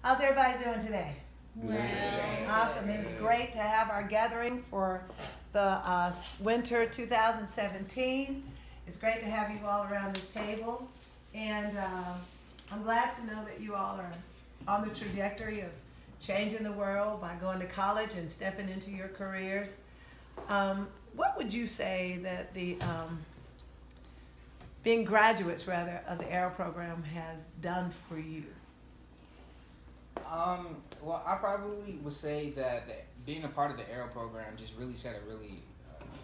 How's everybody doing today? Well, Awesome. It's great to have our gathering for the winter 2017. It's great to have you all around this table. And I'm glad to know that you all are on the trajectory of changing the world by going to college and stepping into your careers. What would you say that the being graduates rather of the Arrow program has done for you? Well, I probably would say that being a part of the Arrow program just really set a really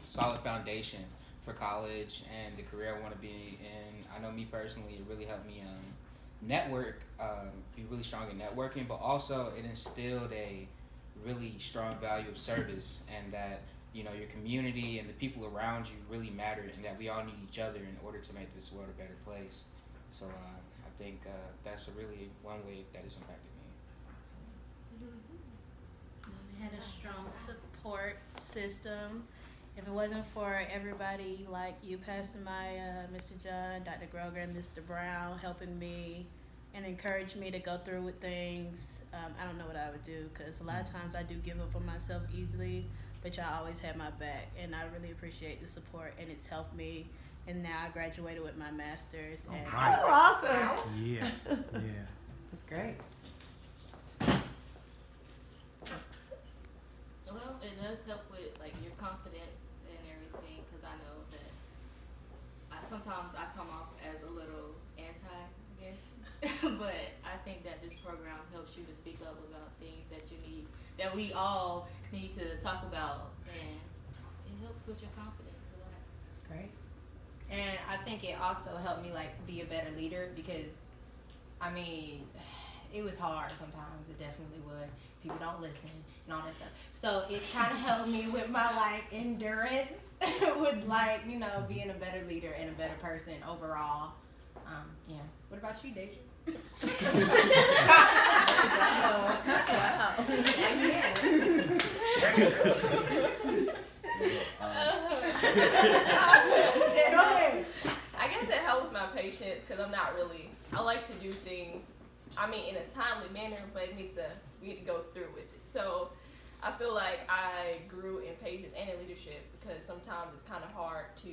solid foundation for college and the career I want to be in. I know me personally, it really helped me network, be really strong in networking, but also it instilled a really strong value of service, and that your community and the people around you really matter, and that we all need each other in order to make this world a better place. So I think that's a really one way that it's impacted me. We had a strong support system. If it wasn't for everybody like you, Pastor Maya, Mr. John, Dr. Groger, and Mr. Brown helping me and encourage me to go through with things, I don't know what I would do, because a lot of times I do give up on myself easily, but y'all always had my back, and I really appreciate the support, and it's helped me. And now I graduated with my master's. And Right. Oh, awesome. Yeah. That's great. Well, it does help with like your confidence and everything, because I know that sometimes I come off as a little anti, I guess, but I think that this program helps you to speak up about things that you need, that we all need to talk about, and it helps with your confidence a lot. That's great. And I think it also helped me like be a better leader, because I mean, it was hard sometimes. It definitely was. People don't listen and all that stuff. So it kind of helped me with my like endurance, with like being a better leader and a better person overall. Yeah. What about you, Deja? I guess it helps my patience, because I like to do things, in a timely manner, but we need to go through with it. So I feel like I grew in patience and in leadership, because sometimes it's kind of hard to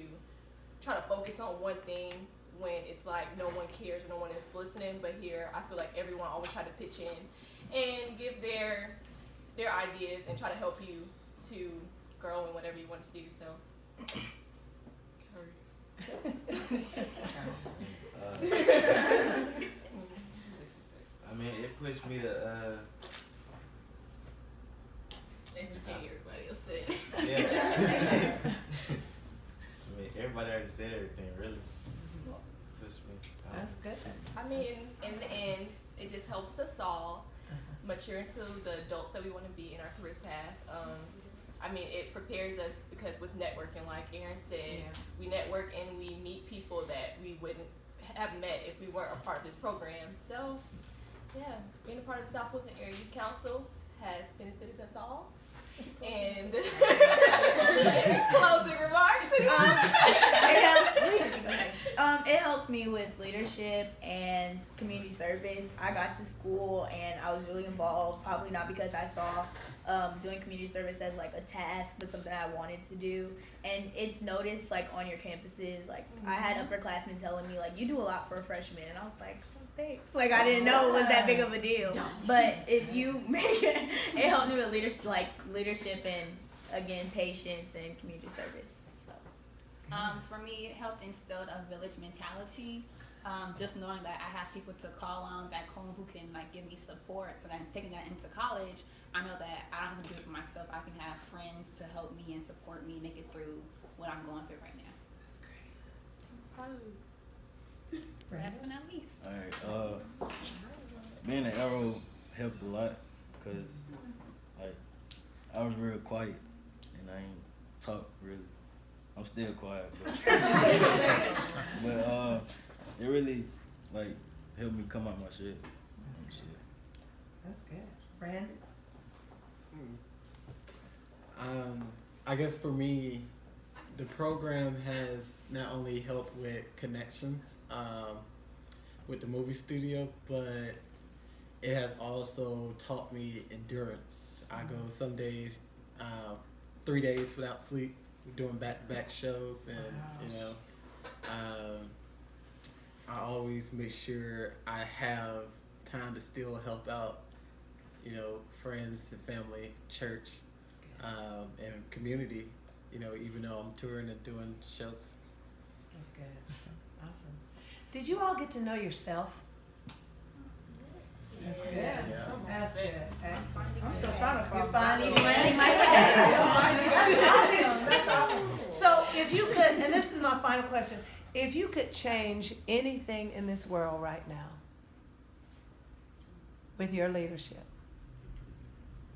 try to focus on one thing when it's like no one cares or no one is listening. But here, I feel like everyone always try to pitch in and give their ideas and try to help you to grow in whatever you want to do. So. It pushed me to Everything everybody else said. yeah. Everybody already said everything, really. Pushed me. That's good. In the end, it just helps us all mature into the adults that we want to be in our career path. It prepares us, because with networking, like Aaron said, we network and we meet people that we wouldn't have met if we weren't a part of this program. So, yeah, being a part of the South Fulton Area Youth Council has benefited us all. And closing remarks. It helped me with leadership and community service. I got to school and I was really involved, probably not because I saw doing community service as like a task, but something I wanted to do. And it's noticed like on your campuses. Like I had upperclassmen telling me like, you do a lot for a freshman, and I was like, thanks. Like I didn't know it was that big of a deal. But if you make it helped me with leadership and again patience and community service. So. For me, it helped instill a village mentality. Just knowing that I have people to call on back home who can like give me support. So that I'm taking that into college, I know that I don't have to do it for myself. I can have friends to help me and support me make it through what I'm going through right now. That's great. Last but not least. Alright, being an Arrow helped a lot, because like I was real quiet and I ain't talk really. I'm still quiet, but it really like helped me come out my shit. That's good. Brandon? I guess for me, the program has not only helped with connections with the movie studio, but it has also taught me endurance. I go some days, 3 days without sleep, doing back-to-back shows, and you know, I always make sure I have time to still help out, you know, friends and family, church, and community. You know, even though I'm touring and doing shows. That's good. Awesome. Did you all get to know yourself? That's good. Yeah. That's good. I'm still trying to You're find finding my That's awesome. So if you could, and this is my final question, if you could change anything in this world right now with your leadership,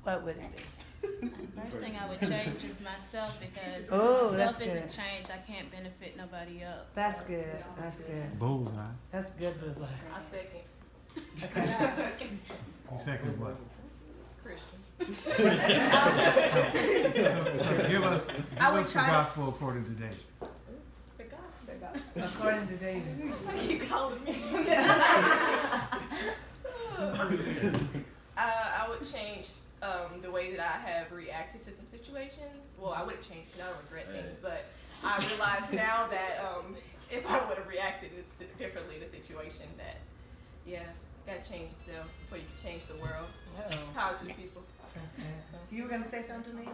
what would it be? First thing I would change is myself because Oh, if that's myself isn't good. changed, I can't benefit nobody else. That's good. That's good. Bullseye. That's good, bullseye. I second. Okay. You second what? Christian. So give us the gospel according to David. The gospel. According to David. Why you calling me? I would change the way that I have reacted to some situations. Well, I wouldn't change because I don't regret things, but I realize now that if I would have reacted differently in a situation, that gotta change yourself before you can change the world. Positive people. You were gonna say something to me?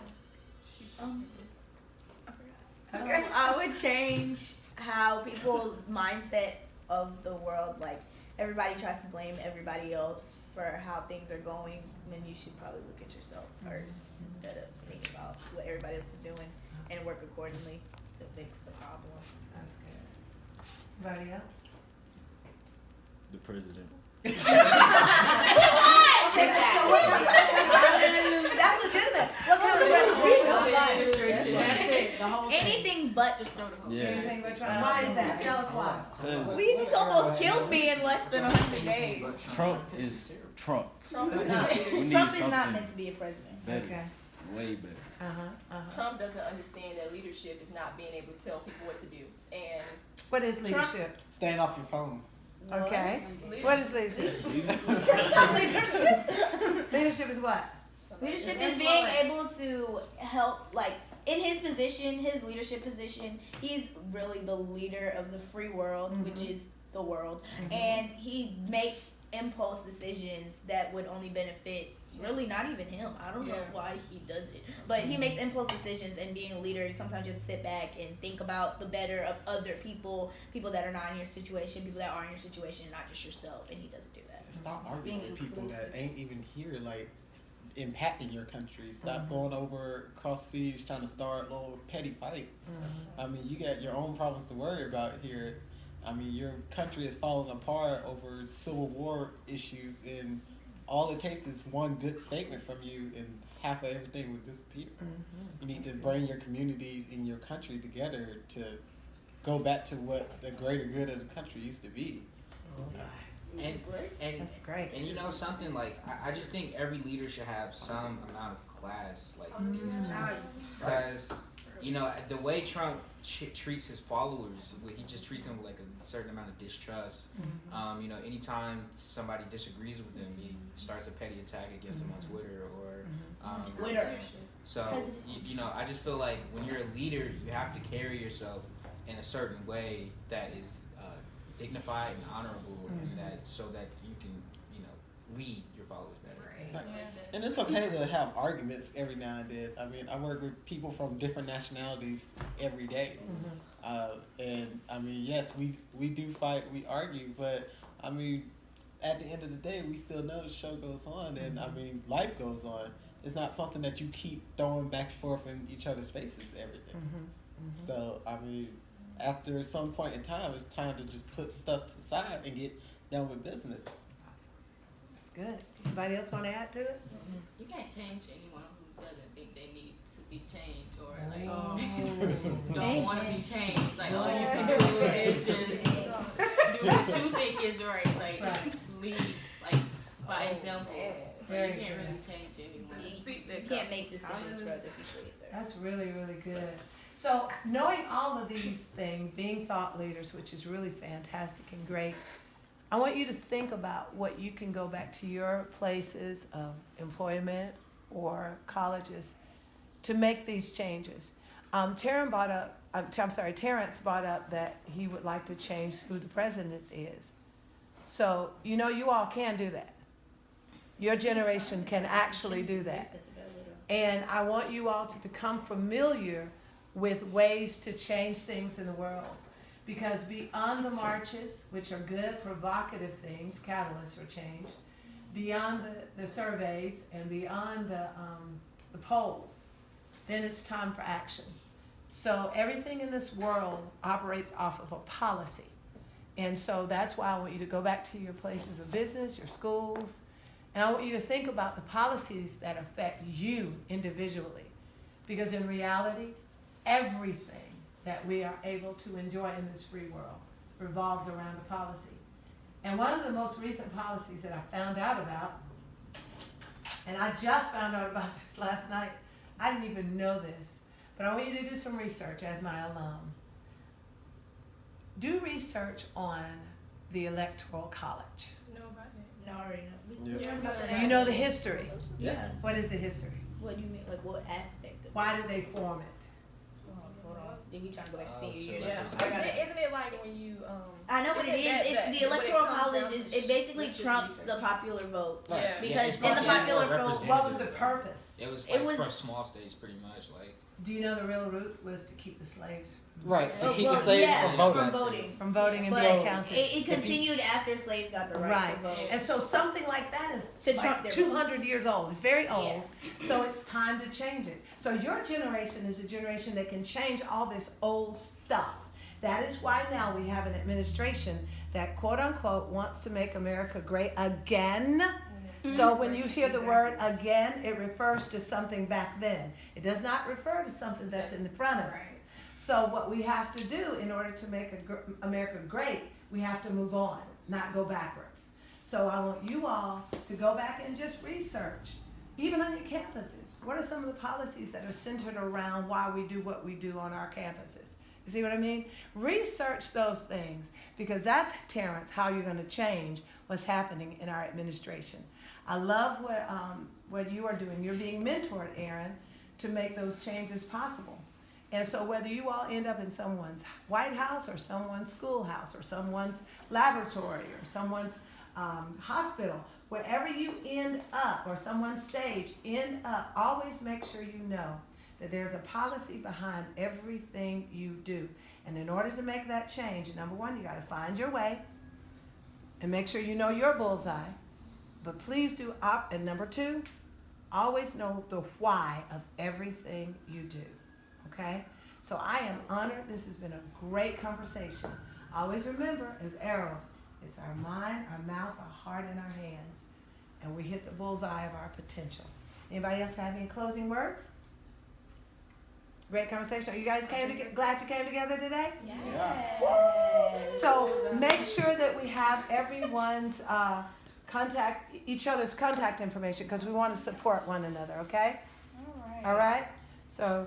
I would change how people's mindset of the world, like everybody tries to blame everybody else for how things are going, when you should probably look at yourself first instead of thinking about what everybody else is doing and work accordingly to fix the problem. That's good. Anybody else? The president. That's legitimate. What kind of recipe? That's it. The whole thing. Anything but Just throw the whole Yeah. Anything but Trump. Why is that? Tell us why. Cause He's almost killed me in less than 100 days. Trump is Trump. Trump is not. We need Trump is not something meant to be a president. better, Okay. way better. Trump doesn't understand that leadership is not being able to tell people what to do. And What is leadership? Staying off your phone. Okay. What is leadership? Leadership is what? Leadership is being able to help, like, in his position, his leadership position, he's really the leader of the free world, which is the world. And he makes impulse decisions that would only benefit really not even him. I don't know why he does it. But he makes impulse decisions, and being a leader, sometimes you have to sit back and think about the better of other people, people that are not in your situation, people that are in your situation, not just yourself, and he doesn't do that. Stop arguing Being with people inclusive. that ain't even here, like impacting your country. Stop going over across seas trying to start little petty fights. I mean, you got your own problems to worry about here. I mean, your country is falling apart over Civil War issues, and all it takes is one good statement from you, and half of everything will disappear. You need to bring your communities and your country together to go back to what the greater good of the country used to be. And That's great. And you know something, like I just think every leader should have some amount of class, like decency. Because you know the way Trump treats his followers, he just treats them with like a certain amount of distrust. You know, anytime somebody disagrees with him, he starts a petty attack against them on Twitter or Twitter. So you know, I just feel like when you're a leader, you have to carry yourself in a certain way that is dignified and honorable, and that so that you can, you know, lead your followers better. And it's okay to have arguments every now and then. I mean, I work with people from different nationalities every day. And I mean, yes, we do fight, we argue, but I mean, at the end of the day, we still know the show goes on, and I mean, life goes on. It's not something that you keep throwing back and forth in each other's faces every day. So, I mean, after some point in time, it's time to just put stuff to the side and get down with business. That's good. Anybody else want to add to it? You can't change anyone who doesn't think they need to be changed or like don't want to be changed. Like all you can do is just do what you think is right. Like lead like by example. So you can't really change anyone. You can't make decisions for other people either. That's really, really good. So knowing all of these things, being thought leaders, which is really fantastic and great, I want you to think about what you can go back to your places of employment or colleges to make these changes. Terrence brought up that he would like to change who the president is. So, you know, you all can do that. Your generation can actually do that. And I want you all to become familiar with ways to change things in the world. Because beyond the marches, which are good, provocative things, catalysts for change, beyond the surveys and beyond the polls, then it's time for action. So everything in this world operates off of a policy. And so that's why I want you to go back to your places of business, your schools, and I want you to think about the policies that affect you individually. Because in reality, everything that we are able to enjoy in this free world revolves around a policy. And one of the most recent policies that I found out about, and I just found out about this last night, I didn't even know this, but I want you to do some research as my alum. Do research on the Electoral College. Know about that? No, I already know. Yeah. Do you know the history? Yeah. What is the history? What do you mean? Like what aspect of Why did they form it? Hold on. Then we trying to go back to senior so year. like, Yeah. I gotta- Isn't it like when you I know what it isn't is. that- It's that- the when it electoral comes college. down to It basically let's just trumps research. the popular vote Right. Yeah. because it's in the supposed to be popular more vote, What was the purpose? It was It like was- for small states, pretty much. Like, Do you know the real root was to keep the slaves Right. Oh, To keep well, the slaves yeah, from voting. from voting. from voting and But being it, counted? it continued after slaves got the right, Right. to vote. And so something like that is To like trump their 200 years old. It's very old. So it's time to change it. So your generation is a generation that can change all this old stuff. That is why now we have an administration that quote unquote wants to make America great again. So when you hear the word again, it refers to something back then. It does not refer to something that's in front of us. So what we have to do in order to make America great, we have to move on, not go backwards. So I want you all to go back and just research, even on your campuses. What are some of the policies that are centered around why we do what we do on our campuses? You see what I mean? Research those things, because that's, Terrence, how you're going to change what's happening in our administration. I love what you are doing. You're being mentored, Aaron, to make those changes possible. And so whether you all end up in someone's White House or someone's schoolhouse or someone's laboratory or someone's hospital, wherever you end up, or someone's stage, end up, always make sure you know that there's a policy behind everything you do. And in order to make that change, number one, you got to find your way and make sure you know your bullseye. But please do and number two, always know the why of everything you do. Okay? So I am honored. This has been a great conversation. Always remember, as arrows, it's our mind, our mouth, our heart, and our hands. And we hit the bullseye of our potential. Anybody else have any closing words? Great conversation. Are you guys glad you came together today? Yeah. Woo! So make sure that we have everyone's each other's contact information, because we want to support one another, okay? All right. So